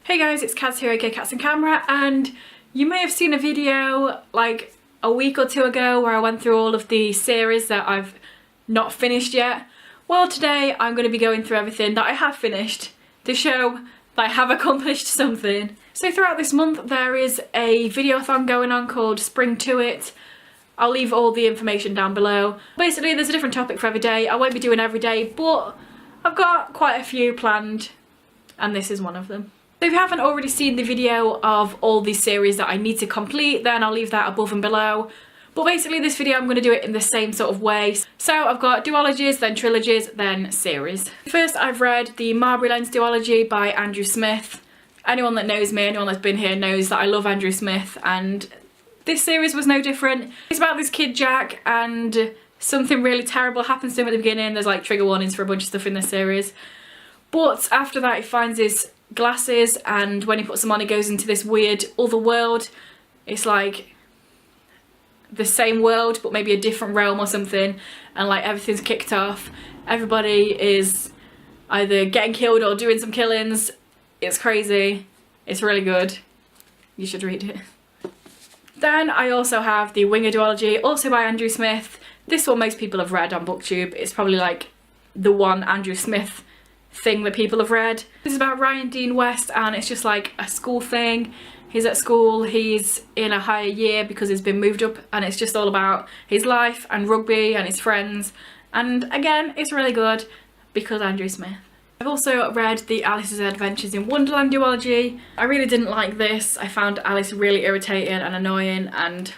Hey guys, it's Kaz here, aka Cats and Camera, and you may have seen a video like a week or two ago where I went through all of the series that I've not finished yet. Well, today I'm going to be going through everything that I have finished to show that I have accomplished something. So throughout this month there is a videothon going on called Spring to It. I'll leave all the information down below. Basically there's a different topic for every day. I won't be doing every day, but I've got quite a few planned and this is one of them. So if you haven't already seen the video of all these series that I need to complete, then I'll leave that above and below. But basically this video I'm going to do it in the same sort of way. So I've got duologies, then trilogies, then series. First I've read the Marberry duology by Andrew Smith. Anyone that knows me, anyone that's been here knows that I love Andrew Smith, and this series was no different. It's about this kid Jack and something really terrible happens to him at the beginning. There's like trigger warnings for a bunch of stuff in this series. But after that he finds his glasses, and when he puts them on he goes into this weird other world. It's like the same world but maybe a different realm or something, and like everything's kicked off. Everybody is either getting killed or doing some killings. It's crazy. It's really good. You should read it. Then I also have the Winger duology, also by Andrew Smith. This one most people have read on BookTube. It's probably like the one Andrew Smith thing that people have read. This is about Ryan Dean West, and it's just like a school thing. He's at school, he's in a higher year because he's been moved up, and it's just all about his life and rugby and his friends. And again, it's really good because Andrew Smith. I've also read the Alice's Adventures in Wonderland duology. I really didn't like this. I found Alice really irritating and annoying, and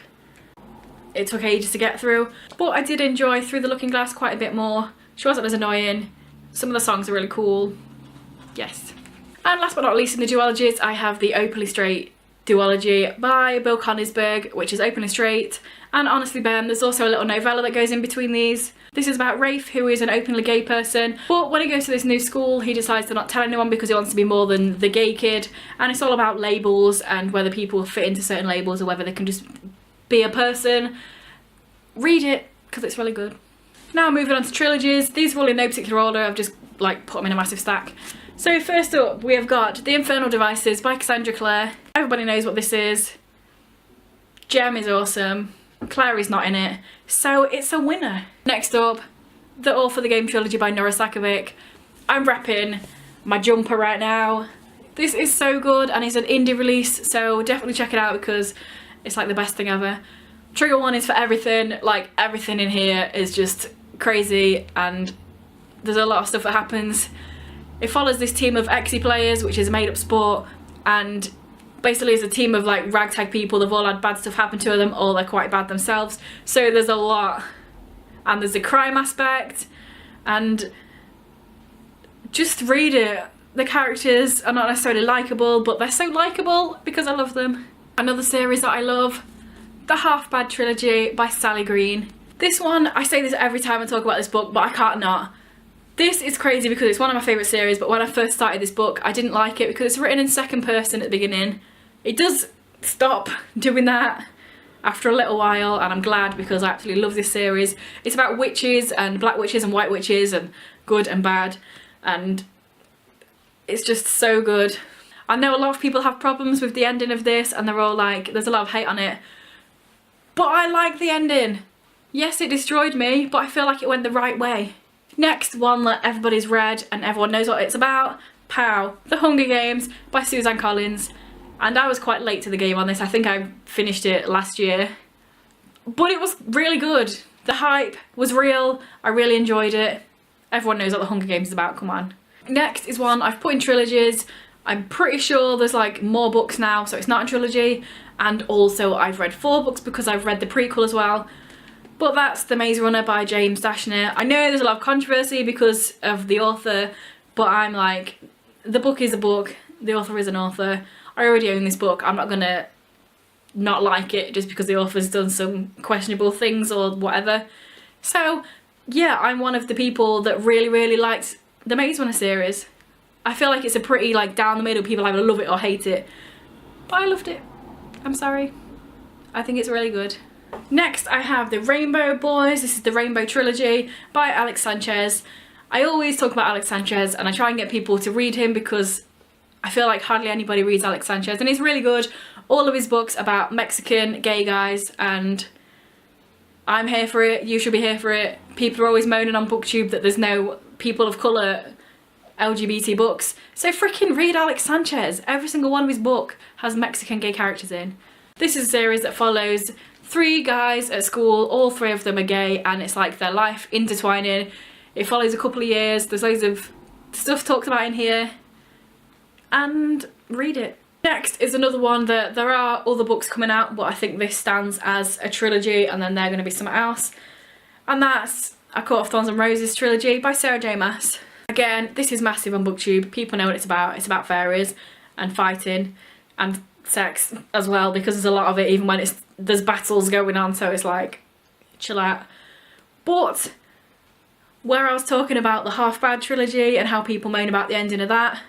it took ages to get through. But I did enjoy Through the Looking Glass quite a bit more. She wasn't as annoying. Some of the songs are really cool. Yes. And last but not least in the duologies, I have the Openly Straight duology by Bill Konigsberg, which is Openly Straight and Honestly Ben. There's also a little novella that goes in between these. This is about Rafe, who is an openly gay person, but when he goes to this new school he decides to not tell anyone because he wants to be more than the gay kid, and it's all about labels and whether people fit into certain labels or whether they can just be a person. Read it because it's really good. Now moving on to trilogies. These are all in no particular order. I've just like put them in a massive stack. So first up we have got The Infernal Devices by Cassandra Clare. Everybody knows what this is. Jem is awesome. Claire is not in it, so it's a winner. Next up, The All for the Game trilogy by Nora Sakovic. I'm repping my jumper right now. This is so good and it's an indie release, so definitely check it out because it's like the best thing ever. Trigger warnings for everything, like everything in here is just crazy and there's a lot of stuff that happens. It follows this team of Exy players, which is a made up sport, and basically it's a team of like ragtag people. They've all had bad stuff happen to them, or they're quite bad themselves, so there's a lot, and there's a crime aspect, and just read it. The characters are not necessarily likeable, but they're so likeable because I love them. Another series that I love, the Half Bad trilogy by Sally Green. This one, I say this every time I talk about this book, but I can't not. This is crazy because it's one of my favourite series, but when I first started this book I didn't like it because it's written in second person at the beginning. It does stop doing that after a little while, and I'm glad because I absolutely love this series. It's about witches and black witches and white witches and good and bad, and it's just so good. I know a lot of people have problems with the ending of this and they're all like, there's a lot of hate on it, but I like the ending. Yes, it destroyed me, but I feel like it went the right way. Next, one that everybody's read and everyone knows what it's about, Pow, The Hunger Games by Suzanne Collins. And I was quite late to the game on this. I think I finished it last year. But it was really good. The hype was real. I really enjoyed it. Everyone knows what The Hunger Games is about, come on. Next is one I've put in trilogies. I'm pretty sure there's like more books now, so it's not a trilogy. And also I've read 4 books because I've read the prequel as well. But that's The Maze Runner by James Dashner. I know there's a lot of controversy because of the author, but I'm like, the book is a book, the author is an author. I already own this book, I'm not gonna not like it just because the author's done some questionable things or whatever. So yeah, I'm one of the people that really liked the Maze Runner series. I feel like it's a pretty like down the middle, people either love it or hate it. But I loved it. I'm sorry. I think it's really good. Next I have The Rainbow Boys. This is the Rainbow Trilogy by Alex Sanchez. I always talk about Alex Sanchez and I try and get people to read him because I feel like hardly anybody reads Alex Sanchez, and he's really good. All of his books about Mexican gay guys, and I'm here for it, you should be here for it. People are always moaning on BookTube that there's no people of colour LGBT books. So freaking read Alex Sanchez. Every single one of his book has Mexican gay characters in. This is a series that follows 3 guys at school, all 3 of them are gay, and it's like their life intertwining. It follows a couple of years, there's loads of stuff talked about in here, and read it. Next is another one that there are other books coming out, but I think this stands as a trilogy, and then they're going to be something else. And that's A Court of Thorns and Roses trilogy by Sarah J Maas. Again, this is massive on BookTube. People know what it's about. It's about fairies and fighting and sex as well, because there's a lot of it even when there's battles going on, so it's like, chill out. But where I was talking about the Half Bad trilogy and how people moan about the ending of that,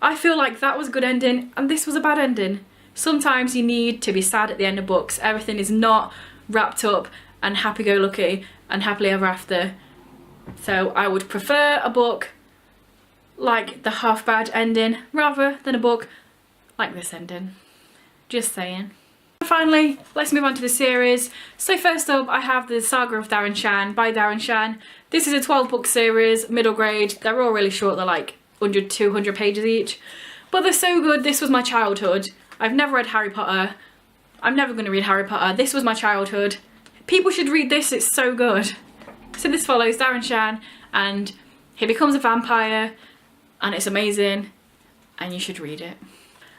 I feel like that was a good ending and this was a bad ending. Sometimes you need to be sad at the end of books. Everything is not wrapped up and happy-go-lucky and happily ever after. So I would prefer a book like the Half Bad ending rather than a book like this ending. Just saying. Finally, let's move on to the series. So first up, I have the Saga of Darren Shan by Darren Shan. This is a 12-book series, middle grade. They're all really short, they're like 100, 200 pages each. But they're so good. This was my childhood. I've never read Harry Potter. I'm never going to read Harry Potter. This was my childhood. People should read this, it's so good. So this follows Darren Shan and he becomes a vampire and it's amazing and you should read it.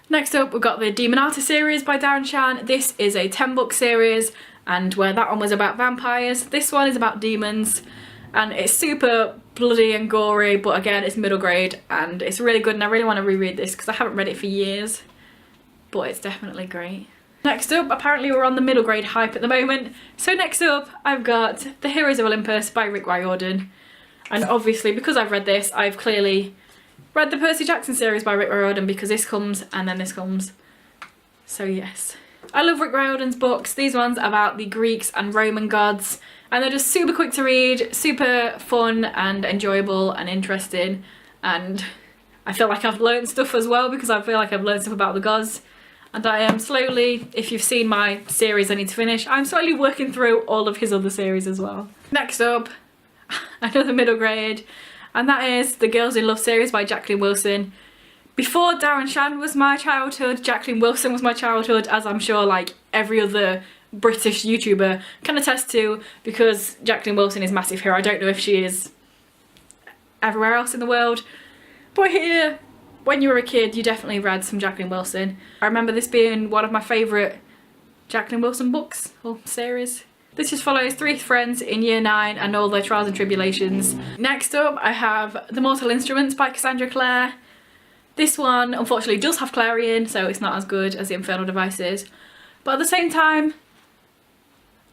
Next up, we've got the Demonata series by Darren Shan. This is a 10-book series, and where that one was about vampires, this one is about demons, and it's super bloody and gory, but again, it's middle grade, and it's really good, and I really want to reread this because I haven't read it for years, but it's definitely great. Next up, apparently we're on the middle grade hype at the moment, so next up, I've got The Heroes of Olympus by Rick Riordan, and obviously, because I've read this, I've clearly read the Percy Jackson series by Rick Riordan because this comes and then this comes. So yes. I love Rick Riordan's books. These ones are about the Greeks and Roman gods and they're just super quick to read, super fun and enjoyable and interesting, and I feel like I've learned stuff as well because I feel like I've learned stuff about the gods, and I am slowly, if you've seen my series I need to finish, I'm slowly working through all of his other series as well. Next up, another middle grade, and that is the Girls in Love series by Jacqueline Wilson. Before Darren Shan was my childhood, Jacqueline Wilson was my childhood, as I'm sure like every other British YouTuber can attest to, because Jacqueline Wilson is massive here. I don't know if she is everywhere else in the world, but here, when you were a kid, you definitely read some Jacqueline Wilson. I remember this being one of my favourite Jacqueline Wilson books or series. This just follows 3 friends in year 9 and all their trials and tribulations. Next up, I have The Mortal Instruments by Cassandra Clare. This one, unfortunately, does have Clarion, so it's not as good as The Infernal Devices. But at the same time,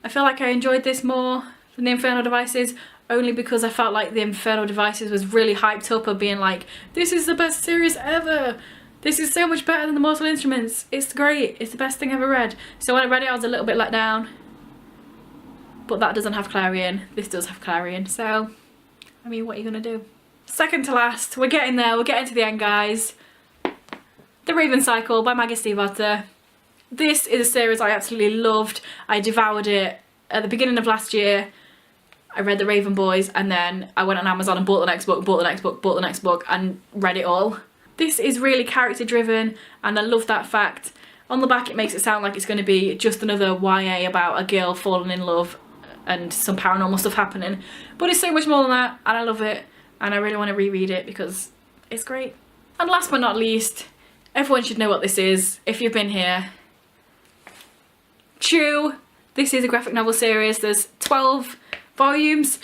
I feel like I enjoyed this more than The Infernal Devices, only because I felt like The Infernal Devices was really hyped up of being like, this is the best series ever! This is so much better than The Mortal Instruments. It's great. It's the best thing I've ever read. So when I read it, I was a little bit let down. But that doesn't have Clarion. This does have Clarion. So, I mean, what are you going to do? Second to last. We're getting there. We're getting to the end, guys. The Raven Cycle by Maggie Stiefvater. This is a series I absolutely loved. I devoured it at the beginning of last year. I read The Raven Boys and then I went on Amazon and bought the next book, bought the next book, bought the next book and read it all. This is really character driven and I love that fact. On the back it makes it sound like it's going to be just another YA about a girl falling in love and some paranormal stuff happening, but it's so much more than that and I love it and I really want to reread it because it's great. And last but not least, everyone should know what this is if you've been here. Chew. This is a graphic novel series. There's 12 volumes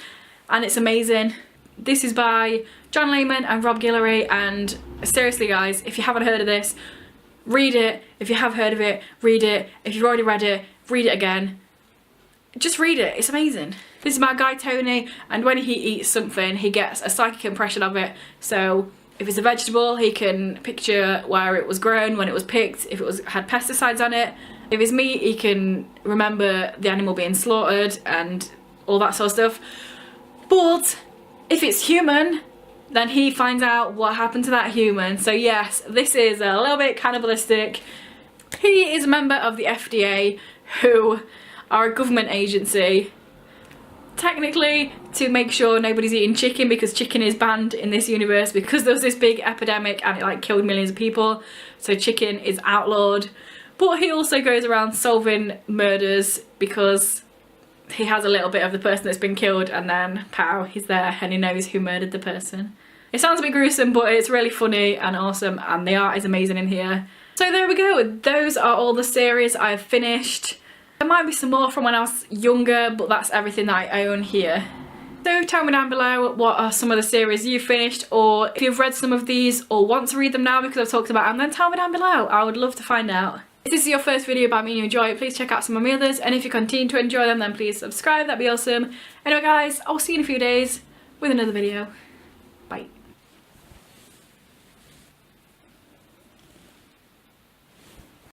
and it's amazing. This is by John Layman and Rob Guillory, and seriously guys, if you haven't heard of this, read it. If you have heard of it, read it. If you've already read it, read it again. Just read it, it's amazing. This is my guy Tony, and when he eats something he gets a psychic impression of it. So if it's a vegetable he can picture where it was grown, when it was picked, if it had pesticides on it. If it's meat he can remember the animal being slaughtered and all that sort of stuff. But if it's human, then he finds out what happened to that human. So yes, this is a little bit cannibalistic. He is a member of the FDA, who are a government agency, technically to make sure nobody's eating chicken, because chicken is banned in this universe because there was this big epidemic and it like killed millions of people, so chicken is outlawed. But he also goes around solving murders because he has a little bit of the person that's been killed, and then pow, he's there and he knows who murdered the person. It sounds a bit gruesome, but it's really funny and awesome, and the art is amazing in here. So there we go, those are all the series I've finished. There might be some more from when I was younger, but that's everything that I own here. So tell me down below what are some of the series you've finished, or if you've read some of these or want to read them now because I've talked about them, then tell me down below. I would love to find out. If this is your first video by me and you enjoy it, please check out some of my others, and if you continue to enjoy them, then please subscribe, that'd be awesome. Anyway guys, I'll see you in a few days with another video.